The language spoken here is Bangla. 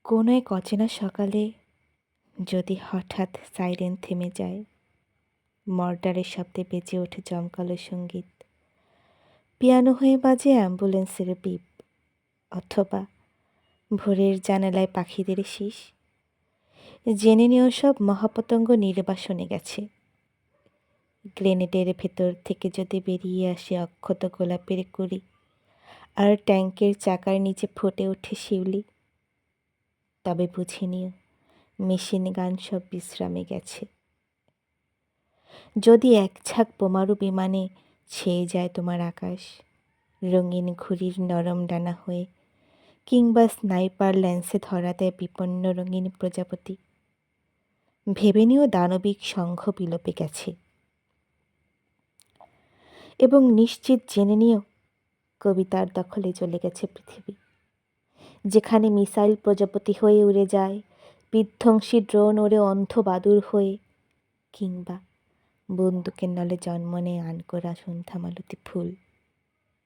কোনো এক অচেনা সকালে যদি হঠাৎ সাইরেন থেমে যায়, মর্টারের শব্দে বেজে ওঠে জমকালো সঙ্গীত, পিয়ানো হয়ে বাজে অ্যাম্বুলেন্সের বিপ, অথবা ভোরের জানালায় পাখিদের শিস, জেনে নিয়েও সব মহাপতঙ্গ নির্বাসনে গেছে। গ্রেনেডের ভেতর থেকে যদি বেরিয়ে আসে অক্ষত গোলাপের কুড়ি, আর ট্যাঙ্কের চাকার নিচে ফুটে ওঠে শিউলি, তবে বুঝে নিও মেশিন গান সব বিশ্রামে গেছে। যদি এক ঝাঁক বোমারু বিমানে ছেয়ে যায় তোমার আকাশ, রঙিন ঘুড়ির নরম ডানা হয়ে, কিংবা স্নাইপার ল্যান্সে ধরা দেয় বিপন্ন রঙিন প্রজাপতি, ভেবে নিও দানবিক সংঘ বিলোপে গেছে। এবং নিশ্চিত জেনে নিও কবিতার দখলে চলে গেছে পৃথিবী, যেখানে মিসাইল প্রজাপতি হয়ে উড়ে যায়, বিধ্বংসী ড্রোন ওড়ে অন্ধ বাদুর হয়ে, কিংবা বন্দুকের নলে জন্ম নেয় আনকোরা সন্ধ্যামালতি ফুল।